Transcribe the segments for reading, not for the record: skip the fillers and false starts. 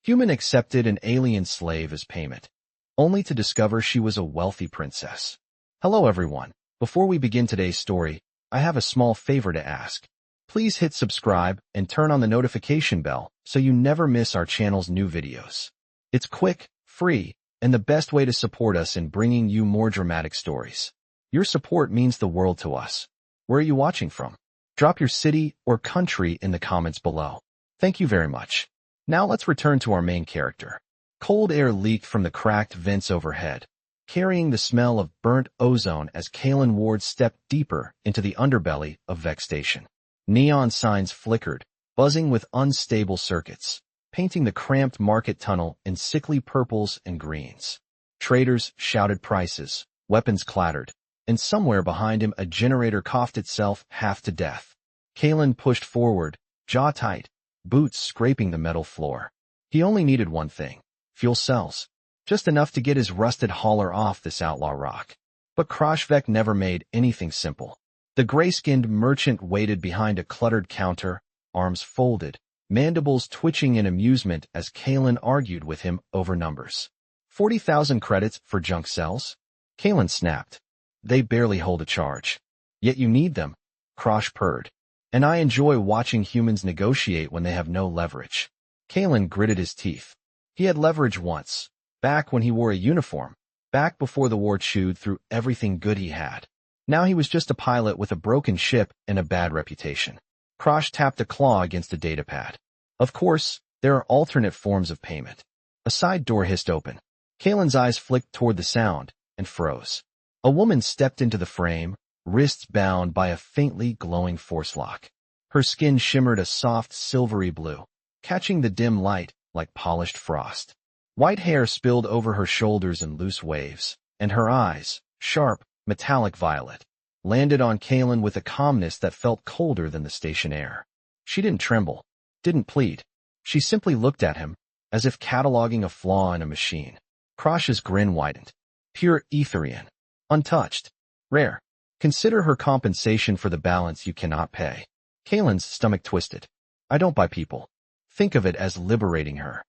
Human accepted an alien slave as payment, only to discover she was a wealthy princess. Hello everyone. Before we begin today's story, I have a small favor to ask. Please hit subscribe and turn on the notification bell so you never miss our channel's new videos. It's quick, free, and the best way to support us in bringing you more dramatic stories. Your support means the world to us. Where are you watching from? Drop your city or country in the comments below. Thank you very much. Now let's return to our main character. Cold air leaked from the cracked vents overhead, carrying the smell of burnt ozone as Calen Ward stepped deeper into the underbelly of Vex Station. Neon signs flickered, buzzing with unstable circuits, painting the cramped market tunnel in sickly purples and greens. Traders shouted prices, weapons clattered, and somewhere behind him a generator coughed itself half to death. Calen pushed forward, jaw tight, boots scraping the metal floor. He only needed one thing: fuel cells. Just enough to get his rusted hauler off this outlaw rock. But Kroshvek never made anything simple. The gray-skinned merchant waited behind a cluttered counter, arms folded, mandibles twitching in amusement as Calen argued with him over numbers. 40,000 credits for junk cells? Calen snapped. They barely hold a charge. Yet you need them, Krosh purred. And I enjoy watching humans negotiate when they have no leverage. Calen gritted his teeth. He had leverage once, back when he wore a uniform, back before the war chewed through everything good he had. Now he was just a pilot with a broken ship and a bad reputation. Krosh tapped a claw against the datapad. Of course, there are alternate forms of payment. A side door hissed open. Calen's eyes flicked toward the sound and froze. A woman stepped into the frame, wrists bound by a faintly glowing force lock. Her skin shimmered a soft silvery blue, catching the dim light like polished frost. White hair spilled over her shoulders in loose waves, and her eyes, sharp, metallic violet, landed on Calen with a calmness that felt colder than the station air. She didn't tremble, didn't plead. She simply looked at him, as if cataloging a flaw in a machine. Krosh's grin widened. Pure Etherian. Untouched. Rare. Consider her compensation for the balance you cannot pay. Calen's stomach twisted. I don't buy people. Think of it as liberating her.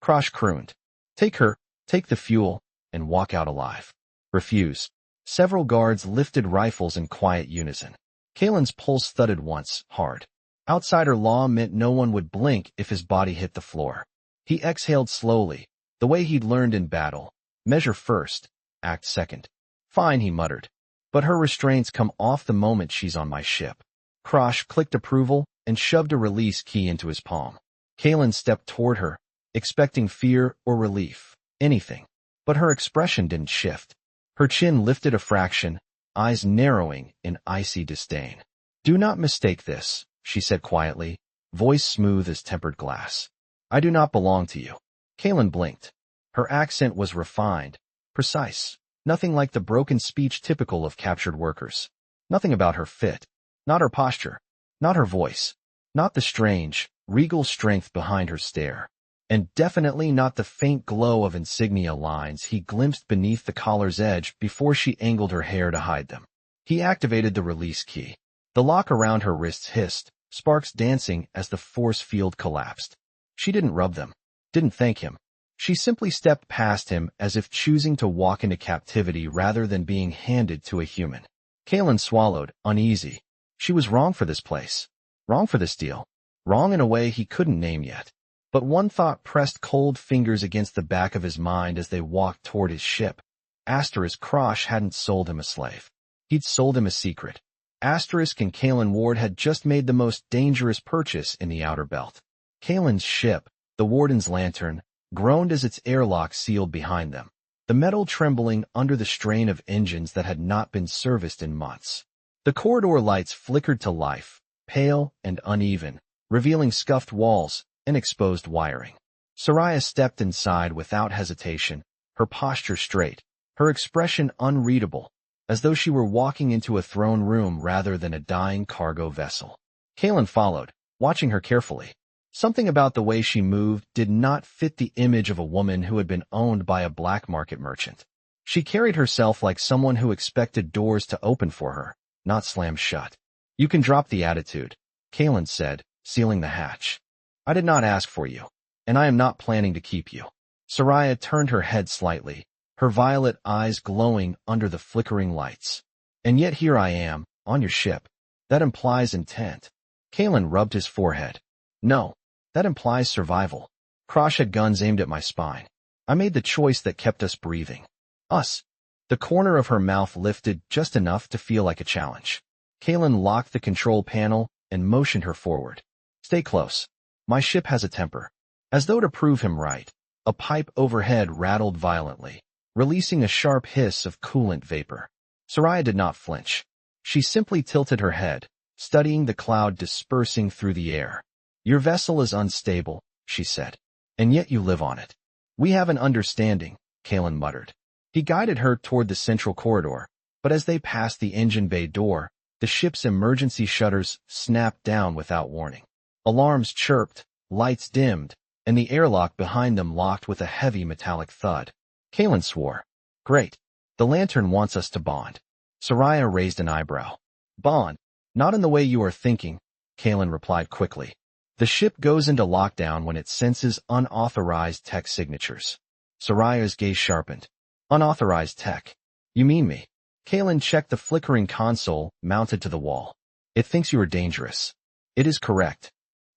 Krosh crooned. Take her, take the fuel, and walk out alive. Refuse. Several guards lifted rifles in quiet unison. Calen's pulse thudded once, hard. Outsider law meant no one would blink if his body hit the floor. He exhaled slowly, the way he'd learned in battle. Measure first, act second. Fine, he muttered. But her restraints come off the moment she's on my ship. Krosh clicked approval and shoved a release key into his palm. Calen stepped toward her, expecting fear or relief, anything. But her expression didn't shift. Her chin lifted a fraction, eyes narrowing in icy disdain. Do not mistake this, she said quietly, voice smooth as tempered glass. I do not belong to you. Calen blinked. Her accent was refined, precise, nothing like the broken speech typical of captured workers. Nothing about her fit, not her posture, not her voice, not the strange, regal strength behind her stare. And definitely not the faint glow of insignia lines he glimpsed beneath the collar's edge before she angled her hair to hide them. He activated the release key. The lock around her wrists hissed, sparks dancing as the force field collapsed. She didn't rub them, didn't thank him. She simply stepped past him as if choosing to walk into captivity rather than being handed to a human. Calen swallowed, uneasy. She was wrong for this place. Wrong for this deal. Wrong in a way he couldn't name yet. But one thought pressed cold fingers against the back of his mind as they walked toward his ship. Krosh hadn't sold him a slave. He'd sold him a secret. And Calen Ward had just made the most dangerous purchase in the outer belt. Calen's ship, the Warden's lantern, groaned as its airlock sealed behind them, the metal trembling under the strain of engines that had not been serviced in months. The corridor lights flickered to life, pale and uneven, revealing scuffed walls and exposed wiring. Seriah stepped inside without hesitation, her posture straight, her expression unreadable, as though she were walking into a throne room rather than a dying cargo vessel. Calen followed, watching her carefully. Something about the way she moved did not fit the image of a woman who had been owned by a black market merchant. She carried herself like someone who expected doors to open for her, not slam shut. You can drop the attitude, Calen said, sealing the hatch. I did not ask for you. and I am not planning to keep you. Seriah turned her head slightly, her violet eyes glowing under the flickering lights. And yet here I am, on your ship. That implies intent. Calen rubbed his forehead. No, that implies survival. Krosh had guns aimed at my spine. I made the choice that kept us breathing. Us. The corner of her mouth lifted just enough to feel like a challenge. Calen locked the control panel and motioned her forward. Stay close. My ship has a temper. As though to prove him right, a pipe overhead rattled violently, releasing a sharp hiss of coolant vapor. Seriah did not flinch. She simply tilted her head, studying the cloud dispersing through the air. Your vessel is unstable, she said, and yet you live on it. We have an understanding, Calen muttered. He guided her toward the central corridor, but as they passed the engine bay door, the ship's emergency shutters snapped down without warning. Alarms chirped, lights dimmed, and the airlock behind them locked with a heavy metallic thud. Calen swore. Great. The lantern wants us to bond. Seriah raised an eyebrow. Bond? Not in the way you are thinking, Calen replied quickly. The ship goes into lockdown when it senses unauthorized tech signatures. Seriah's gaze sharpened. Unauthorized tech? You mean me? Calen checked the flickering console mounted to the wall. It thinks you are dangerous. It is correct.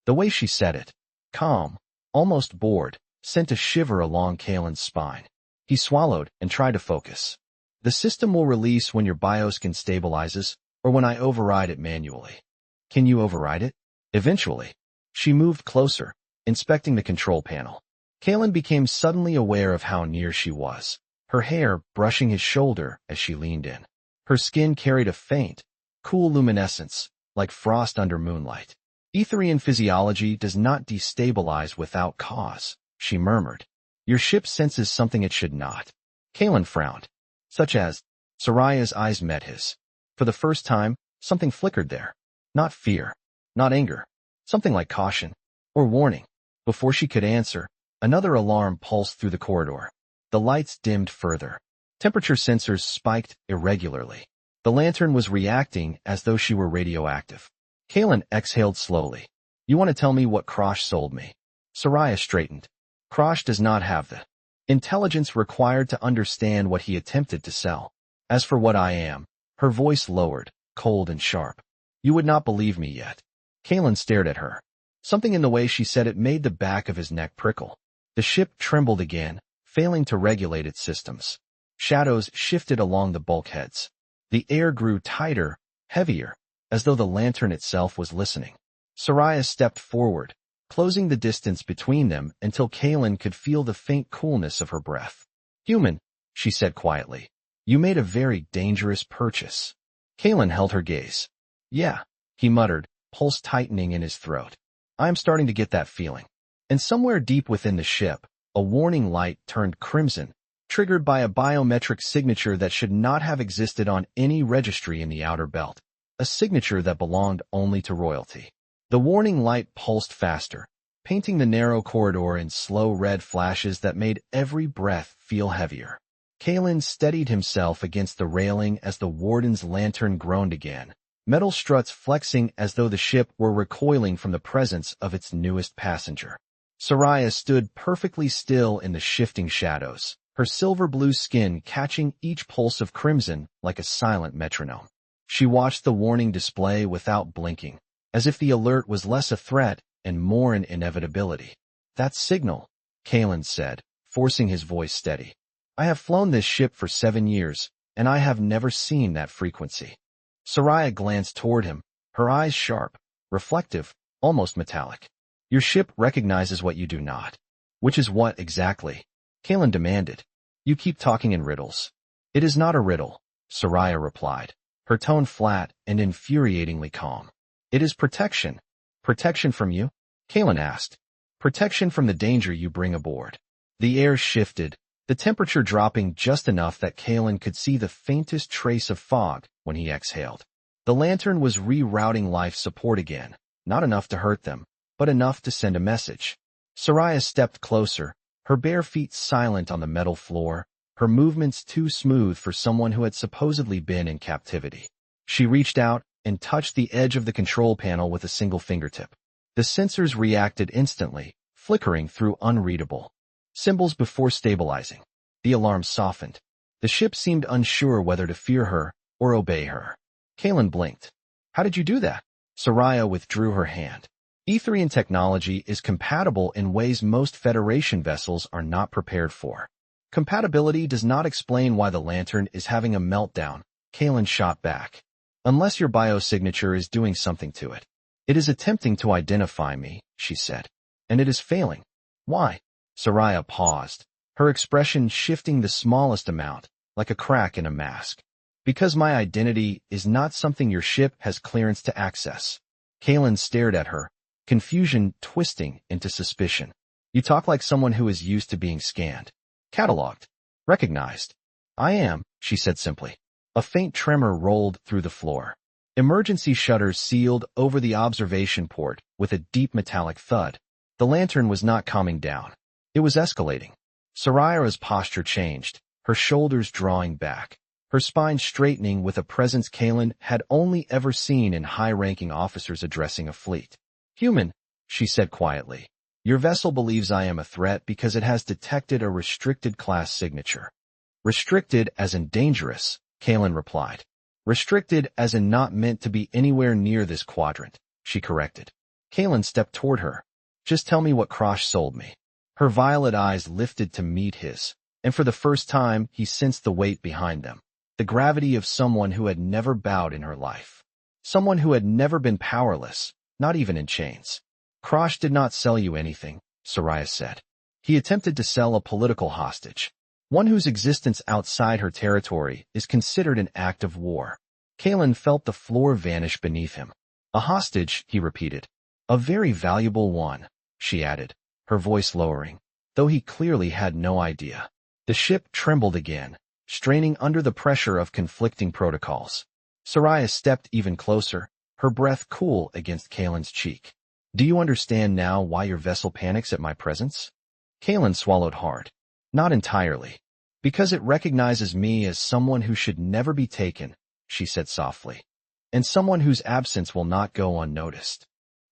The way she said it, calm, almost bored, sent a shiver along Calen's spine. He swallowed and tried to focus. The system will release when your bioskin stabilizes or when I override it manually. Can you override it? Eventually. She moved closer, inspecting the control panel. Calen became suddenly aware of how near she was, her hair brushing his shoulder as she leaned in. Her skin carried a faint, cool luminescence, like frost under moonlight. Etherian physiology does not destabilize without cause, she murmured. Your ship senses something it should not. Calen frowned. Such as, Seriah's eyes met his. For the first time, something flickered there. Not fear, not anger, something like caution, or warning. Before she could answer, another alarm pulsed through the corridor. The lights dimmed further. Temperature sensors spiked irregularly. The lantern was reacting as though she were radioactive. Calen exhaled slowly. You want to tell me what Krosh sold me? Seriah straightened. Krosh does not have the intelligence required to understand what he attempted to sell. As for what I am, her voice lowered, cold and sharp. You would not believe me yet. Calen stared at her. Something in the way she said it made the back of his neck prickle. The ship trembled again, failing to regulate its systems. Shadows shifted along the bulkheads. The air grew tighter, heavier, as though the lantern itself was listening. Seriah stepped forward, closing the distance between them until Calen could feel the faint coolness of her breath. Human, she said quietly, you made a very dangerous purchase. Calen held her gaze. Yeah, he muttered, pulse tightening in his throat. I am starting to get that feeling. And somewhere deep within the ship, a warning light turned crimson, triggered by a biometric signature that should not have existed on any registry in the outer belt, a signature that belonged only to royalty. The warning light pulsed faster, painting the narrow corridor in slow red flashes that made every breath feel heavier. Calen steadied himself against the railing as the warden's lantern groaned again, metal struts flexing as though the ship were recoiling from the presence of its newest passenger. Seriah stood perfectly still in the shifting shadows, her silver-blue skin catching each pulse of crimson like a silent metronome. She watched the warning display without blinking, as if the alert was less a threat and more an inevitability. That signal, Calen said, forcing his voice steady. I have flown this ship for 7 years, and I have never seen that frequency. Seriah glanced toward him, her eyes sharp, reflective, almost metallic. Your ship recognizes what you do not. Which is what exactly? Calen demanded. You keep talking in riddles. It is not a riddle, Seriah replied, her tone flat and infuriatingly calm. It is protection. Protection from you? Calen asked. Protection from the danger you bring aboard. The air shifted, the temperature dropping just enough that Calen could see the faintest trace of fog when he exhaled. The lantern was rerouting life support again, not enough to hurt them, but enough to send a message. Seriah stepped closer, her bare feet silent on the metal floor, her movements too smooth for someone who had supposedly been in captivity. She reached out and touched the edge of the control panel with a single fingertip. The sensors reacted instantly, flickering through unreadable symbols before stabilizing. The alarm softened. The ship seemed unsure whether to fear her or obey her. Calen blinked. How did you do that? Seriah withdrew her hand. Etherian technology is compatible in ways most Federation vessels are not prepared for. Compatibility does not explain why the lantern is having a meltdown, Calen shot back. Unless your biosignature is doing something to it. It is attempting to identify me, she said. And it is failing. Why? Seriah paused, her expression shifting the smallest amount, like a crack in a mask. Because my identity is not something your ship has clearance to access. Calen stared at her, confusion twisting into suspicion. You talk like someone who is used to being scanned. Cataloged. Recognized. I am, she said simply. A faint tremor rolled through the floor. Emergency shutters sealed over the observation port with a deep metallic thud. The lantern was not calming down. It was escalating. Seriah's posture changed, her shoulders drawing back, her spine straightening with a presence Calen had only ever seen in high-ranking officers addressing a fleet. Human, she said quietly. Your vessel believes I am a threat because it has detected a restricted class signature. Restricted as in dangerous, Calen replied. Restricted as in not meant to be anywhere near this quadrant, she corrected. Calen stepped toward her. Just tell me what Krosh sold me. Her violet eyes lifted to meet his, and for the first time he sensed the weight behind them, the gravity of someone who had never bowed in her life. Someone who had never been powerless, not even in chains. Krosh did not sell you anything, Seriah said. He attempted to sell a political hostage. One whose existence outside her territory is considered an act of war. Calen felt the floor vanish beneath him. A hostage, he repeated. A very valuable one, she added, her voice lowering, though he clearly had no idea. The ship trembled again, straining under the pressure of conflicting protocols. Seriah stepped even closer, her breath cool against Calen's cheek. Do you understand now why your vessel panics at my presence? Calen swallowed hard. Not entirely. Because it recognizes me as someone who should never be taken, she said softly. And someone whose absence will not go unnoticed.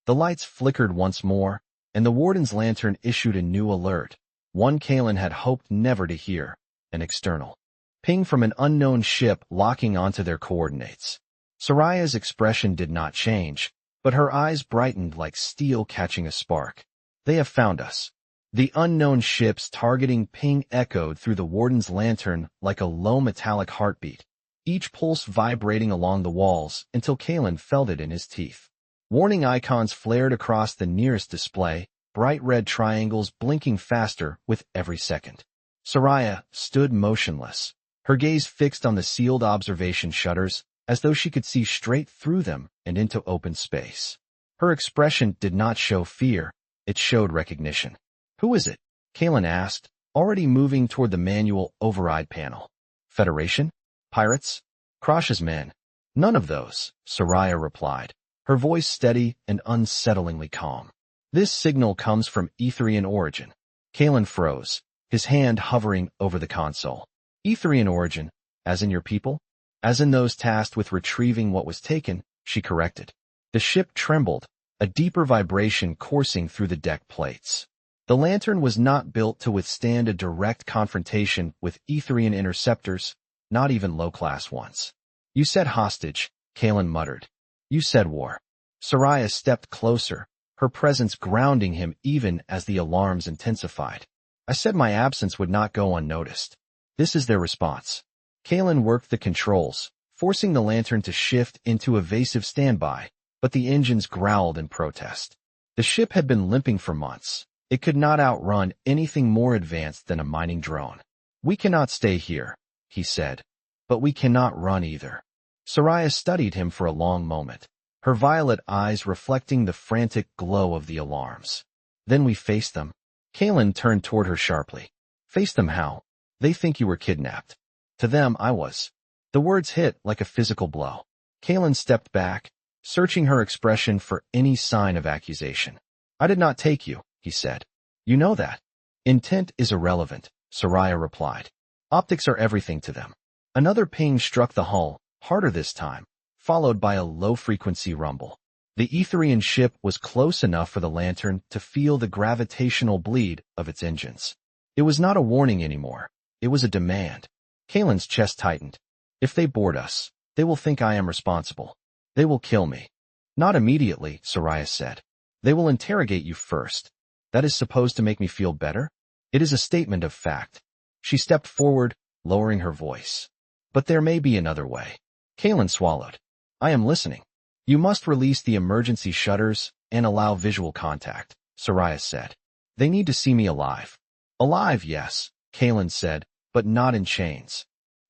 The lights flickered once more, and the warden's lantern issued a new alert, one Calen had hoped never to hear, an external ping from an unknown ship locking onto their coordinates. Seriah's expression did not change, but her eyes brightened like steel catching a spark. They have found us. The unknown ship's targeting ping echoed through the warden's lantern like a low metallic heartbeat, each pulse vibrating along the walls until Calen felt it in his teeth. Warning icons flared across the nearest display, bright red triangles blinking faster with every second. Seriah stood motionless, her gaze fixed on the sealed observation shutters, as though she could see straight through them and into open space. Her expression did not show fear, it showed recognition. Who is it? Calen asked, already moving toward the manual override panel. Federation? Pirates? Krosh's men? None of those, Seriah replied, her voice steady and unsettlingly calm. This signal comes from Etherian origin. Calen froze, his hand hovering over the console. Etherian origin, as in your people? As in those tasked with retrieving what was taken, she corrected. The ship trembled, a deeper vibration coursing through the deck plates. The lantern was not built to withstand a direct confrontation with Etherian interceptors, not even low-class ones. You said hostage, Calen muttered. You said war. Seriah stepped closer, her presence grounding him even as the alarms intensified. I said my absence would not go unnoticed. This is their response. Calen worked the controls, forcing the lantern to shift into evasive standby, but the engines growled in protest. The ship had been limping for months. It could not outrun anything more advanced than a mining drone. We cannot stay here, he said. But we cannot run either. Seriah studied him for a long moment, her violet eyes reflecting the frantic glow of the alarms. Then we face them. Calen turned toward her sharply. Face them how? They think you were kidnapped. To them, I was. The words hit like a physical blow. Calen stepped back, searching her expression for any sign of accusation. I did not take you, he said. You know that. Intent is irrelevant, Seriah replied. Optics are everything to them. Another ping struck the hull, harder this time, followed by a low-frequency rumble. The Etherian ship was close enough for the lantern to feel the gravitational bleed of its engines. It was not a warning anymore. It was a demand. Calen's chest tightened. If they board us, they will think I am responsible. They will kill me. Not immediately, Seriah said. They will interrogate you first. That is supposed to make me feel better? It is a statement of fact. She stepped forward, lowering her voice. But there may be another way. Calen swallowed. I am listening. You must release the emergency shutters and allow visual contact, Seriah said. They need to see me alive. Alive, yes, Calen said, but not in chains.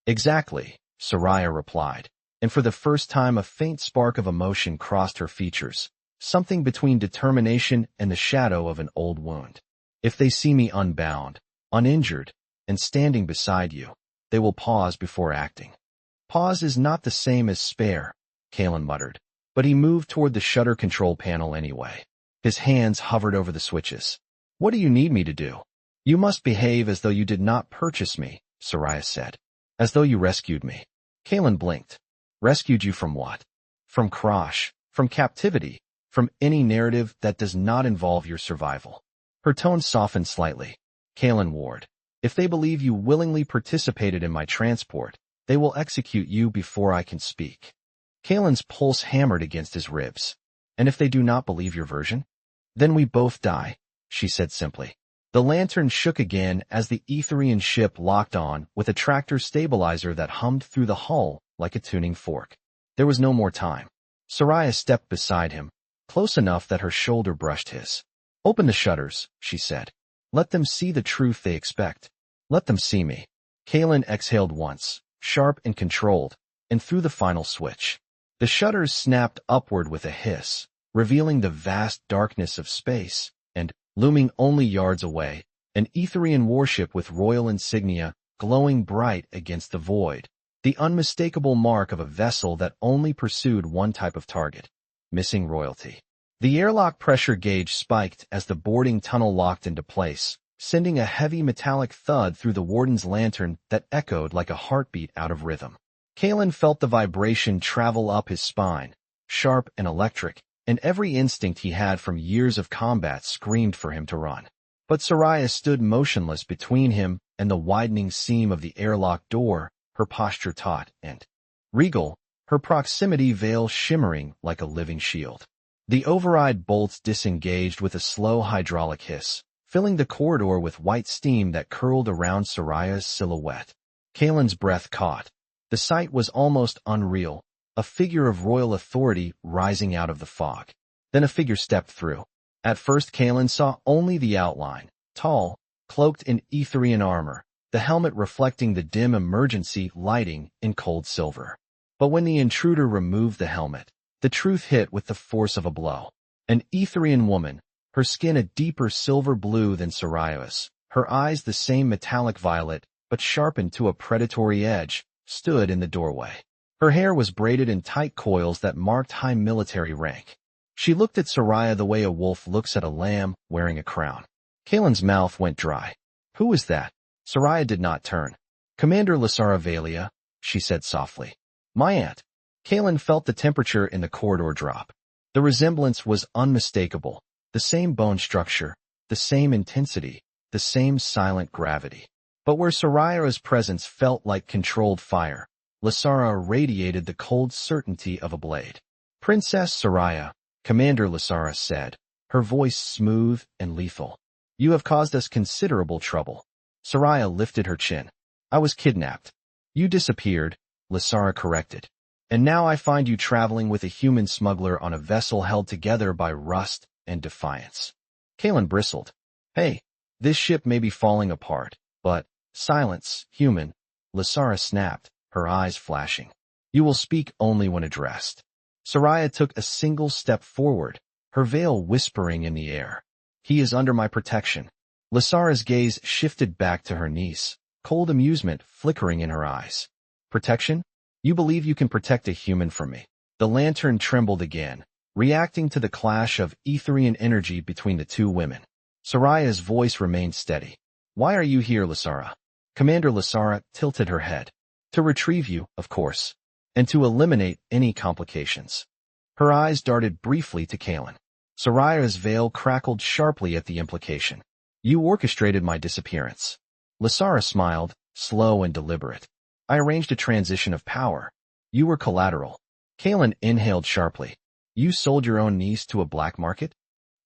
Exactly, Seriah replied, and for the first time a faint spark of emotion crossed her features, something between determination and the shadow of an old wound. If they see me unbound, uninjured, and standing beside you, they will pause before acting. Pause is not the same as spare, Calen muttered, but he moved toward the shutter control panel anyway. His hands hovered over the switches. What do you need me to do? You must behave as though you did not purchase me, Seriah said. As though you rescued me. Calen blinked. Rescued you from what? From Krosh, from captivity, from any narrative that does not involve your survival. Her tone softened slightly. Calen Ward, if they believe you willingly participated in my transport, they will execute you before I can speak. Calen's pulse hammered against his ribs. And if they do not believe your version? Then we both die, she said simply. The lantern shook again as the Etherian ship locked on with a tractor stabilizer that hummed through the hull like a tuning fork. There was no more time. Seriah stepped beside him, close enough that her shoulder brushed his. Open the shutters, she said. Let them see the truth they expect. Let them see me. Calen exhaled once, sharp and controlled, and threw the final switch. The shutters snapped upward with a hiss, revealing the vast darkness of space, and, looming only yards away, an Etherian warship with royal insignia glowing bright against the void, the unmistakable mark of a vessel that only pursued one type of target, missing royalty. The airlock pressure gauge spiked as the boarding tunnel locked into place, sending a heavy metallic thud through the warden's lantern that echoed like a heartbeat out of rhythm. Calen felt the vibration travel up his spine, sharp and electric, and every instinct he had from years of combat screamed for him to run. But Seriah stood motionless between him and the widening seam of the airlock door, her posture taut and regal, her proximity veil shimmering like a living shield. The override bolts disengaged with a slow hydraulic hiss, filling the corridor with white steam that curled around Seriah's silhouette. Calen's breath caught. The sight was almost unreal, a figure of royal authority rising out of the fog. Then a figure stepped through. At first Calen saw only the outline, tall, cloaked in Etherian armor, the helmet reflecting the dim emergency lighting in cold silver. But when the intruder removed the helmet, the truth hit with the force of a blow. An Etherian woman, her skin a deeper silver blue than Seriah's, her eyes the same metallic violet, but sharpened to a predatory edge, stood in the doorway. Her hair was braided in tight coils that marked high military rank. She looked at Seriah the way a wolf looks at a lamb wearing a crown. Calen's mouth went dry. Who is that? Seriah did not turn. Commander Seriah Valea, she said softly. My aunt. Calen felt the temperature in the corridor drop. The resemblance was unmistakable. The same bone structure, the same intensity, the same silent gravity. But where Seriah's presence felt like controlled fire, Seriah radiated the cold certainty of a blade. Princess Seriah, Commander Seriah said, her voice smooth and lethal. You have caused us considerable trouble. Seriah lifted her chin. I was kidnapped. You disappeared, Seriah corrected. And now I find you traveling with a human smuggler on a vessel held together by rust and defiance. Calen bristled. Hey, this ship may be falling apart, but silence, human, Seriah snapped, her eyes flashing. You will speak only when addressed. Seriah took a single step forward, her veil whispering in the air. He is under my protection. Seriah's gaze shifted back to her niece, cold amusement flickering in her eyes. Protection? You believe you can protect a human from me? The lantern trembled again, reacting to the clash of Etherian energy between the two women. Seriah's voice remained steady. Why are you here, Seriah? Commander Seriah tilted her head. To retrieve you, of course, and to eliminate any complications. Her eyes darted briefly to Calen. Seriah's veil crackled sharply at the implication. You orchestrated my disappearance. Lasara smiled, slow and deliberate. I arranged a transition of power. You were collateral. Calen inhaled sharply. You sold your own niece to a black market?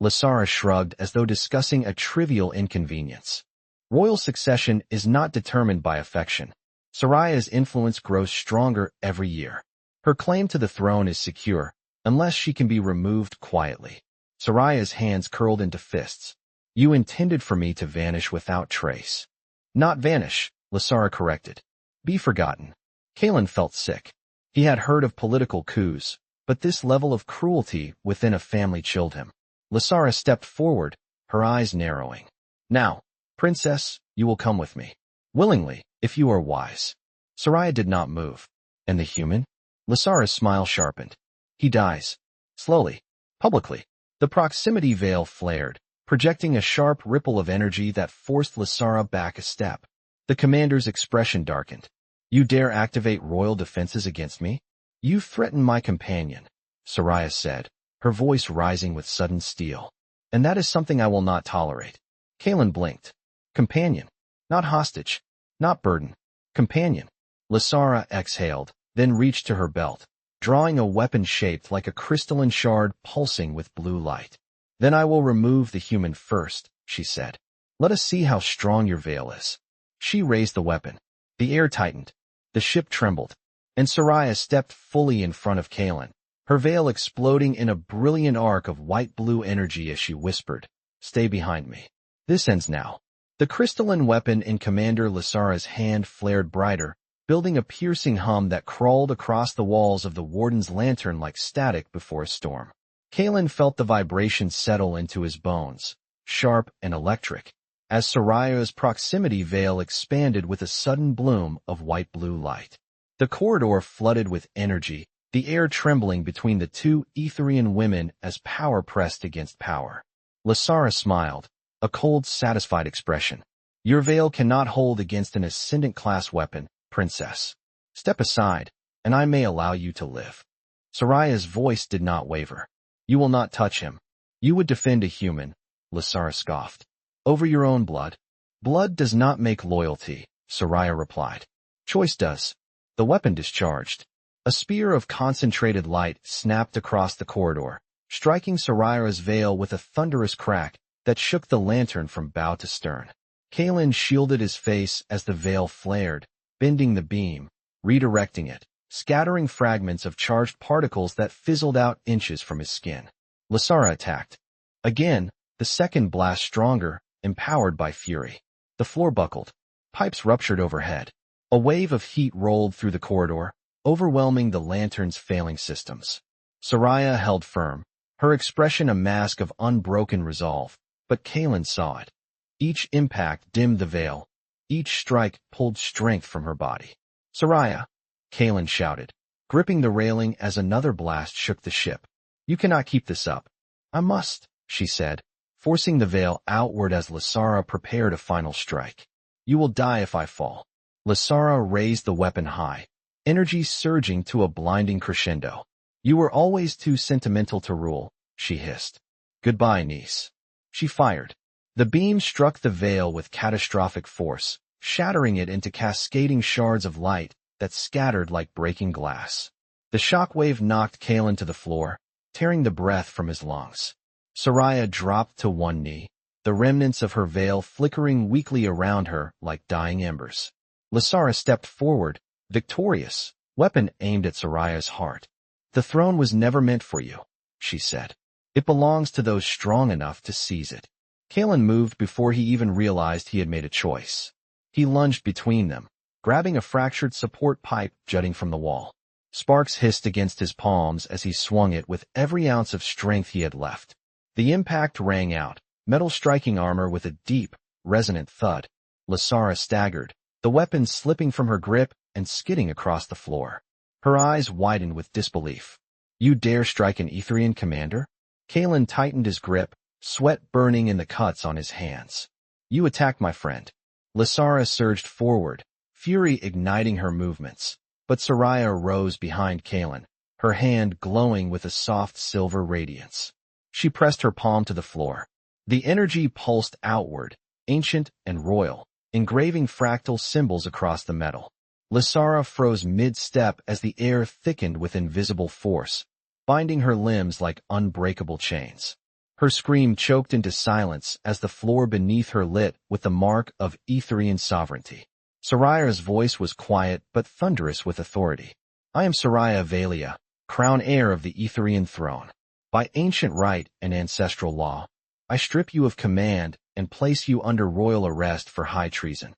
Lasara shrugged as though discussing a trivial inconvenience. Royal succession is not determined by affection. Seriah's influence grows stronger every year. Her claim to the throne is secure, unless she can be removed quietly. Seriah's hands curled into fists. You intended for me to vanish without trace. Not vanish, Lasara corrected. Be forgotten. Calen felt sick. He had heard of political coups, but this level of cruelty within a family chilled him. Lasara stepped forward, her eyes narrowing. Now, Princess, you will come with me. Willingly, if you are wise. Seriah did not move. And the human? Lasara's smile sharpened. He dies. Slowly. Publicly. The proximity veil flared, projecting a sharp ripple of energy that forced Lasara back a step. The commander's expression darkened. You dare activate royal defenses against me? You threaten my companion, Seriah said, her voice rising with sudden steel. And that is something I will not tolerate. Calen blinked. Companion. Not hostage. Not burden. Companion. Lasara exhaled, then reached to her belt, drawing a weapon shaped like a crystalline shard pulsing with blue light. Then I will remove the human first, she said. Let us see how strong your veil is. She raised the weapon. The air tightened. The ship trembled. And Seriah stepped fully in front of Calen, her veil exploding in a brilliant arc of white-blue energy as she whispered, Stay behind me. This ends now. The crystalline weapon in Commander Lasara's hand flared brighter, building a piercing hum that crawled across the walls of the warden's lantern like static before a storm. Calen felt the vibration settle into his bones, sharp and electric, as Seriah's proximity veil expanded with a sudden bloom of white-blue light. The corridor flooded with energy, the air trembling between the two Etherian women as power pressed against power. Lasara smiled, a cold, satisfied expression. Your veil cannot hold against an ascendant-class weapon, Princess. Step aside, and I may allow you to live. Seriah's voice did not waver. You will not touch him. You would defend a human, Lasara scoffed. Over your own blood. Blood does not make loyalty, Seriah replied. Choice does. The weapon discharged. A spear of concentrated light snapped across the corridor, striking Seriah's veil with a thunderous crack that shook the lantern from bow to stern. Calen shielded his face as the veil flared, bending the beam, redirecting it, scattering fragments of charged particles that fizzled out inches from his skin. Lasara attacked. Again, the second blast stronger, empowered by fury. The floor buckled. Pipes ruptured overhead. A wave of heat rolled through the corridor, overwhelming the lantern's failing systems. Seriah held firm, her expression a mask of unbroken resolve, but Calen saw it. Each impact dimmed the veil. Each strike pulled strength from her body. Seriah, Calen shouted, gripping the railing as another blast shook the ship. You cannot keep this up. I must, she said, forcing the veil outward as Lasara prepared a final strike. You will die if I fall. Lasara raised the weapon high, energy surging to a blinding crescendo. You were always too sentimental to rule, she hissed. Goodbye, niece. She fired. The beam struck the veil with catastrophic force, shattering it into cascading shards of light that scattered like breaking glass. The shockwave knocked Calen to the floor, tearing the breath from his lungs. Seriah dropped to one knee, the remnants of her veil flickering weakly around her like dying embers. Lasara stepped forward, victorious, weapon aimed at Seriah's heart. The throne was never meant for you, she said. It belongs to those strong enough to seize it. Calen moved before he even realized he had made a choice. He lunged between them, grabbing a fractured support pipe jutting from the wall. Sparks hissed against his palms as he swung it with every ounce of strength he had left. The impact rang out, metal striking armor with a deep, resonant thud. Lasara staggered, the weapon slipping from her grip and skidding across the floor. Her eyes widened with disbelief. You dare strike an Etherian commander? Calen tightened his grip, sweat burning in the cuts on his hands. You attacked my friend. Lasara surged forward, fury igniting her movements. But Seriah rose behind Calen, her hand glowing with a soft silver radiance. She pressed her palm to the floor. The energy pulsed outward, ancient and royal, engraving fractal symbols across the metal. Lysara froze mid-step as the air thickened with invisible force, binding her limbs like unbreakable chains. Her scream choked into silence as the floor beneath her lit with the mark of Etherian sovereignty. Seriah's voice was quiet but thunderous with authority. I am Seriah Valea, crown heir of the Etherian throne. By ancient right and ancestral law, I strip you of command and place you under royal arrest for high treason.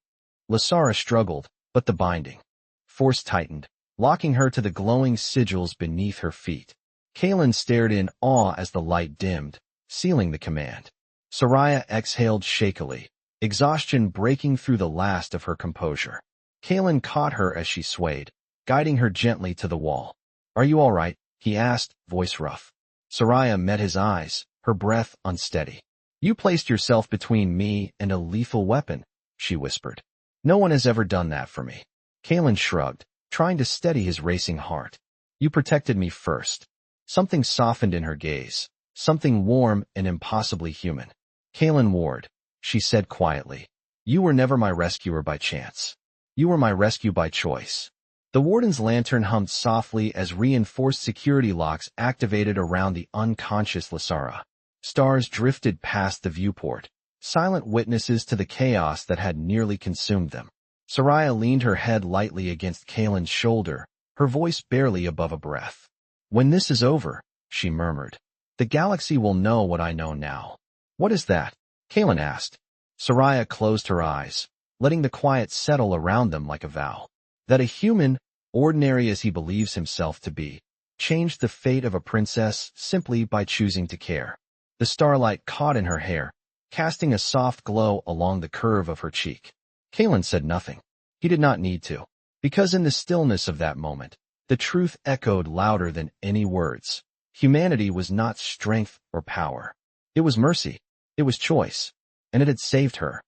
Lysara struggled, but the binding force tightened, locking her to the glowing sigils beneath her feet. Calen stared in awe as the light dimmed, sealing the command. Seriah exhaled shakily, exhaustion breaking through the last of her composure. Calen caught her as she swayed, guiding her gently to the wall. Are you all right? He asked, voice rough. Seriah met his eyes, her breath unsteady. You placed yourself between me and a lethal weapon, she whispered. No one has ever done that for me. Calen shrugged, trying to steady his racing heart. You protected me first. Something softened in her gaze, something warm and impossibly human. Calen Ward, she said quietly. You were never my rescuer by chance. You were my rescue by choice. The warden's lantern hummed softly as reinforced security locks activated around the unconscious Lysara. Stars drifted past the viewport, silent witnesses to the chaos that had nearly consumed them. Seriah leaned her head lightly against Calen's shoulder, her voice barely above a breath. When this is over, she murmured, the galaxy will know what I know now. What is that? Calen asked. Seriah closed her eyes, letting the quiet settle around them like a vow. That a human, ordinary as he believes himself to be, changed the fate of a princess simply by choosing to care. The starlight caught in her hair, casting a soft glow along the curve of her cheek. Calen said nothing. He did not need to, because in the stillness of that moment, the truth echoed louder than any words. Humanity was not strength or power. It was mercy. It was choice. And it had saved her.